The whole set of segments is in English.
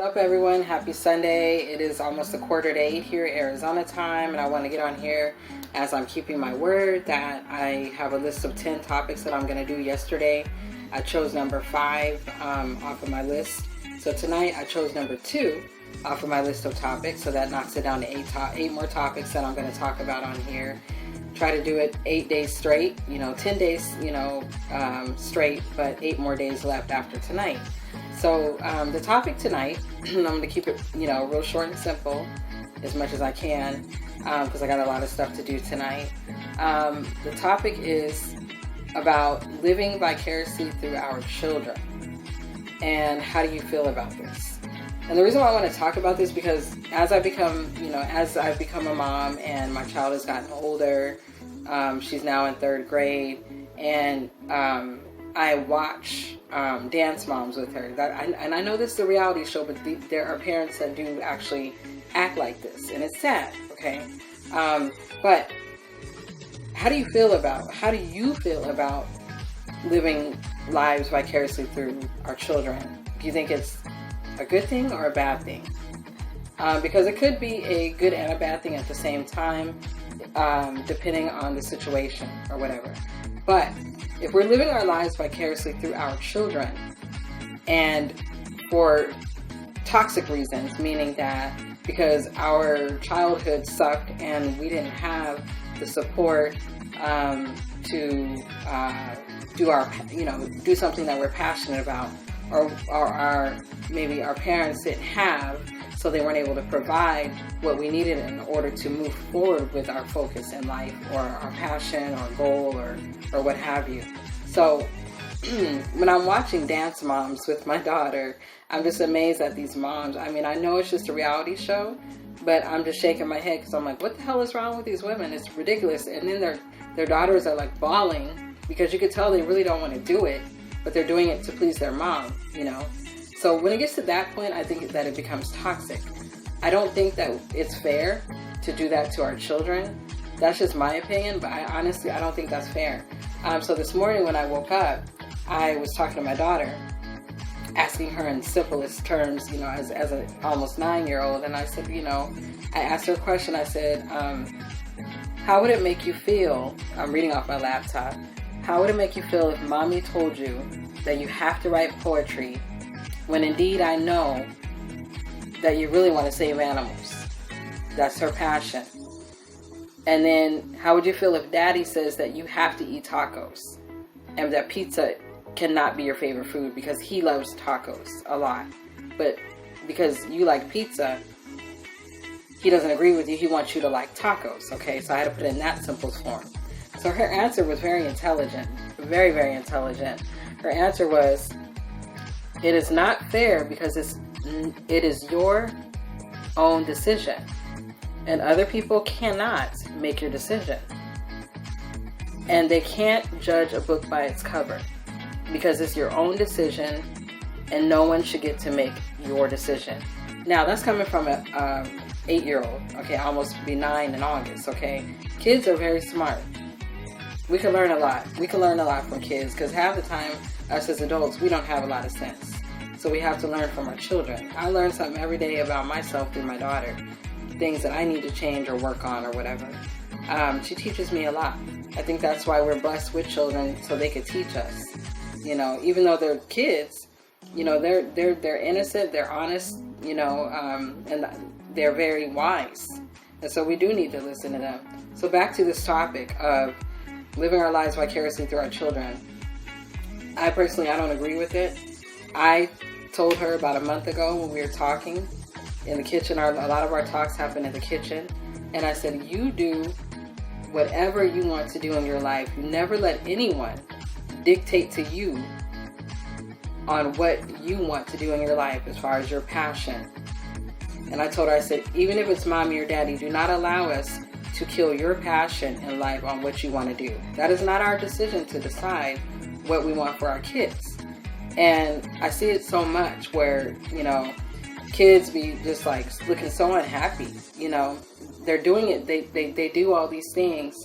What's up, everyone? Happy Sunday. It is almost 7:45 here Arizona time, and I want to get on here as I'm keeping my word that I have a list of 10 topics that I'm going to do. Yesterday I chose number 5 off of my list, so tonight I chose number 2 off of my list of topics, so that knocks it down to 8 more topics that I'm going to talk about on here. Try to do it 8 days straight, 10 days straight, but 8 more days left after tonight. So the topic tonight, I'm going to keep it, real short and simple as much as I can, because I got a lot of stuff to do tonight. The topic is about living vicariously through our children. And how do you feel about this? And the reason why I want to talk about this, because as I've become a mom and my child has gotten older, she's now in 3rd grade, and I watch dance moms with her. And I know this is a reality show, but there are parents that do actually act like this, and it's sad, okay? But how do you feel about living lives vicariously through our children? Do you think it's a good thing or a bad thing? Because it could be a good and a bad thing at the same time, depending on the situation or whatever. But if we're living our lives vicariously through our children, and for toxic reasons, meaning that because our childhood sucked and we didn't have the support to do something that we're passionate about, or maybe our parents didn't have, so they weren't able to provide what we needed in order to move forward with our focus in life, or our passion or goal, or what have you. So when I'm watching dance moms with my daughter, I'm just amazed at these moms. I mean, I know it's just a reality show, but I'm just shaking my head because I'm like, what the hell is wrong with these women? It's ridiculous. And then their daughters are like bawling because you could tell they really don't want to do it, but they're doing it to please their mom, So when it gets to that point, I think that it becomes toxic. I don't think that it's fair to do that to our children. That's just my opinion, but I don't think that's fair. So this morning when I woke up, I was talking to my daughter, asking her in simplest terms, as an almost 9-year-old, and I said, I asked her a question. I said, how would it make you feel, I'm reading off my laptop, how would it make you feel if mommy told you that you have to write poetry when indeed I know that you really want to save animals? That's her passion. And then how would you feel if daddy says that you have to eat tacos and that pizza cannot be your favorite food because he loves tacos a lot, but because you like pizza, he doesn't agree with you, he wants you to like tacos, okay? So I had to put it in that simple form. So her answer was very intelligent, very, very intelligent. Her answer was, it is not fair because it is your own decision, and other people cannot make your decision. And they can't judge a book by its cover because it's your own decision, and no one should get to make your decision. Now, that's coming from a 8-year-old, okay, almost be 9 in August, okay? Kids are very smart. We can learn a lot. We can learn a lot from kids because half the time, us as adults, we don't have a lot of sense. So we have to learn from our children. I learn something every day about myself through my daughter, things that I need to change or work on or whatever. She teaches me a lot. I think that's why we're blessed with children, so they could teach us. Even though they're kids, they're innocent, they're honest, and they're very wise. And so we do need to listen to them. So back to this topic of living our lives vicariously through our children. I don't agree with it. I told her about a month ago when we were talking in the kitchen, a lot of our talks happen in the kitchen, and I said, you do whatever you want to do in your life. You never let anyone dictate to you on what you want to do in your life as far as your passion. And I told her, I said, even if it's mommy or daddy, do not allow us to kill your passion in life on what you want to do. That is not our decision to decide what we want for our kids. And I see it so much where, kids be just like looking so unhappy. They're doing it. They do all these things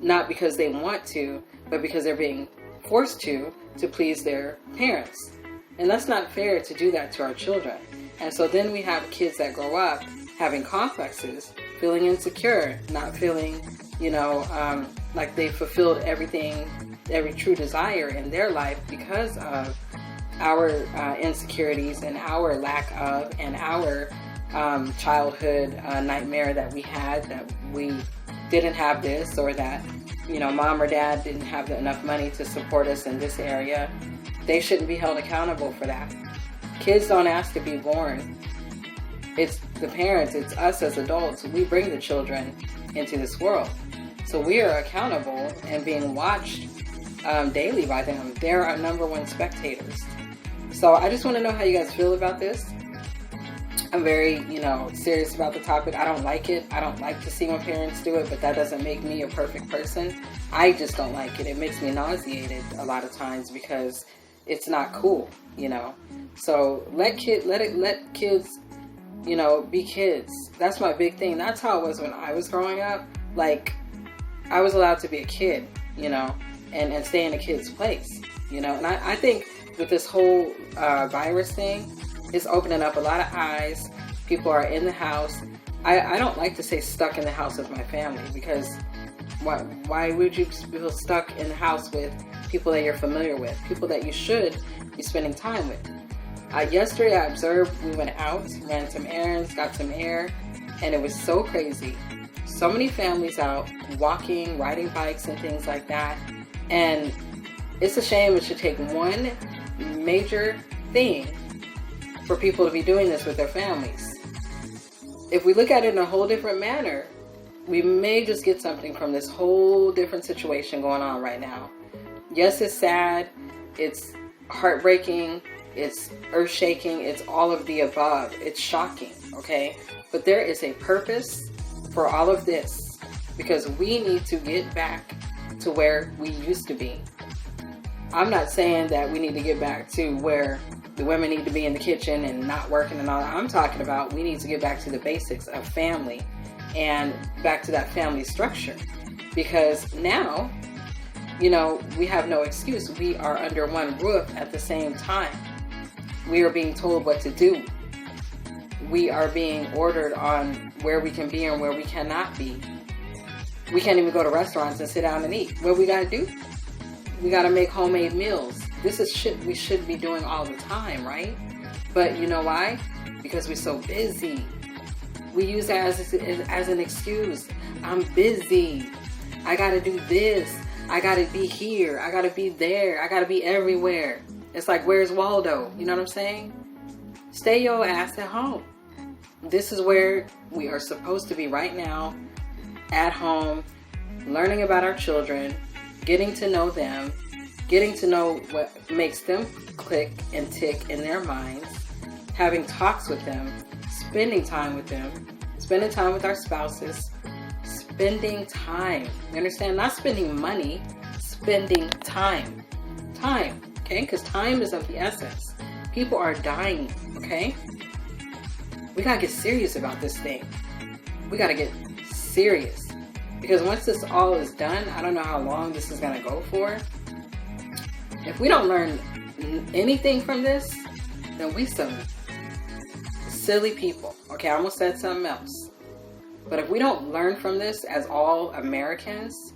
not because they want to, but because they're being forced to please their parents. And that's not fair to do that to our children. And so then we have kids that grow up having complexes, feeling insecure, not feeling, like they fulfilled everything, every true desire in their life because of our insecurities and our lack of, and our childhood nightmare that we had, that we didn't have this, or that, mom or dad didn't have enough money to support us in this area. They shouldn't be held accountable for that. Kids don't ask to be born. It's the parents, it's us as adults. We bring the children into this world. So we are accountable and being watched daily by them. They're our number one spectators. So I just want to know how you guys feel about this. I'm very, serious about the topic. I don't like it. I don't like to see when parents do it, but that doesn't make me a perfect person. I just don't like it. It makes me nauseated a lot of times because it's not cool, So let kids, be kids. That's my big thing. That's how it was when I was growing up. Like, I was allowed to be a kid, and stay in a kid's place, And I think with this whole virus thing, it's opening up a lot of eyes. People are in the house. I don't like to say stuck in the house with my family, because why would you feel stuck in the house with people that you're familiar with, people that you should be spending time with? Yesterday I observed, we went out, ran some errands, got some air, and it was so crazy. So many families out walking, riding bikes and things like that. And it's a shame it should take one major thing for people to be doing this with their families. If we look at it in a whole different manner, we may just get something from this whole different situation going on right now. Yes, it's sad, it's heartbreaking, it's earth-shaking, it's all of the above. It's shocking, okay? But there is a purpose for all of this, because we need to get back to where we used to be. I'm not saying that we need to get back to where the women need to be in the kitchen and not working and all that. I'm talking about we need to get back to the basics of family and back to that family structure. Because now, we have no excuse. We are under one roof at the same time. We are being told what to do. We are being ordered on where we can be and where we cannot be. We can't even go to restaurants and sit down and eat. What we got to do? We got to make homemade meals. This is shit we should be doing all the time, right? But you know why? Because we're so busy. We use that as an excuse. I'm busy. I got to do this. I got to be here. I got to be there. I got to be everywhere. It's like, where's Waldo? You know what I'm saying? Stay your ass at home. This is where we are supposed to be right now, at home, learning about our children, getting to know them, getting to know what makes them click and tick in their minds, having talks with them, spending time with them, spending time with our spouses, spending time. You understand? Not spending money, spending time. Time, okay? Because time is of the essence. People are dying, okay? We gotta get serious about this thing. We gotta get serious. Because once this all is done, I don't know how long this is gonna go for. If we don't learn anything from this, then we some silly people. Okay, I almost said something else. But if we don't learn from this as all Americans,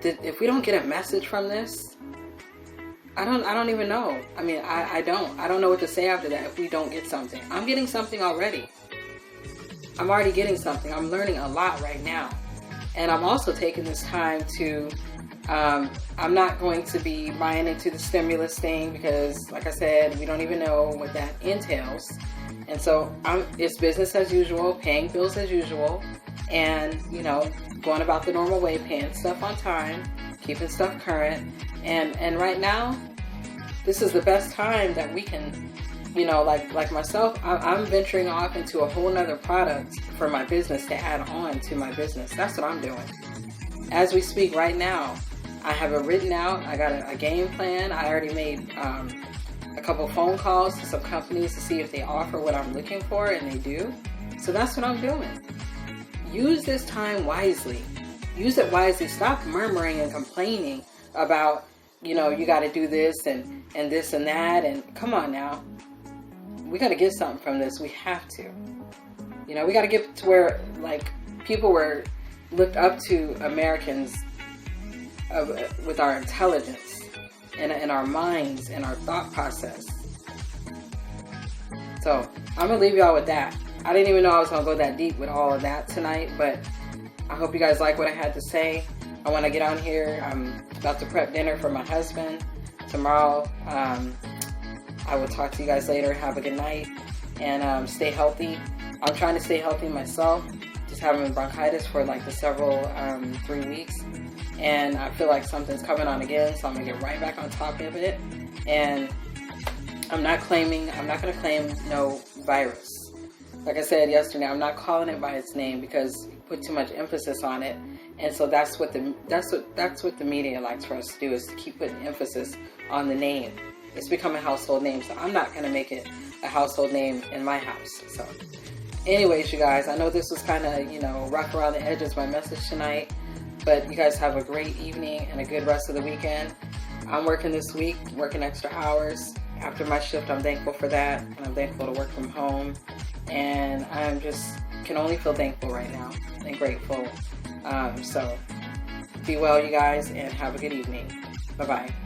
if we don't get a message from this, I don't even know. I mean, I don't know what to say after that if we don't get something. I'm getting something already. I'm already getting something. I'm learning a lot right now. And I'm also taking this time to, I'm not going to be buying into the stimulus thing because, like I said, we don't even know what that entails. And so it's business as usual, paying bills as usual, and, going about the normal way, paying stuff on time, keeping stuff current. And right now, this is the best time that we can, like myself, I'm venturing off into a whole nother product for my business to add on to my business. That's what I'm doing. As we speak right now, I have it written out. I got a game plan. I already made a couple phone calls to some companies to see if they offer what I'm looking for, and they do. So that's what I'm doing. Use this time wisely. Use it wisely. Stop murmuring and complaining about, you got to do this and this and that. And come on now. we got to get something from this. We have to. You know, we got to get to where, like, people were looked up to Americans with our intelligence and our minds and our thought process. So I'm going to leave y'all with that. I didn't even know I was going to go that deep with all of that tonight, but I hope you guys like what I had to say. I want to get on here. I'm about to prep dinner for my husband tomorrow. I will talk to you guys later. Have a good night, and stay healthy. I'm trying to stay healthy myself. Just having bronchitis for like the several 3 weeks, and I feel like something's coming on again, so I'm gonna get right back on top of it. And I'm not going to claim no virus. Like I said yesterday, I'm not calling it by its name because you put too much emphasis on it, and so that's what the media likes for us to do, is to keep putting emphasis on the name. It's become a household name, so I'm not going to make it a household name in my house. So anyways, you guys, I know this was kind of, you know, rough around the edges, my message tonight, but you guys have a great evening and a good rest of the weekend. I'm working this week, working extra hours after my shift. I'm thankful for that, and I'm thankful to work from home, and I'm just can only feel thankful right now and grateful. So be well, you guys, and have a good evening. Bye-bye.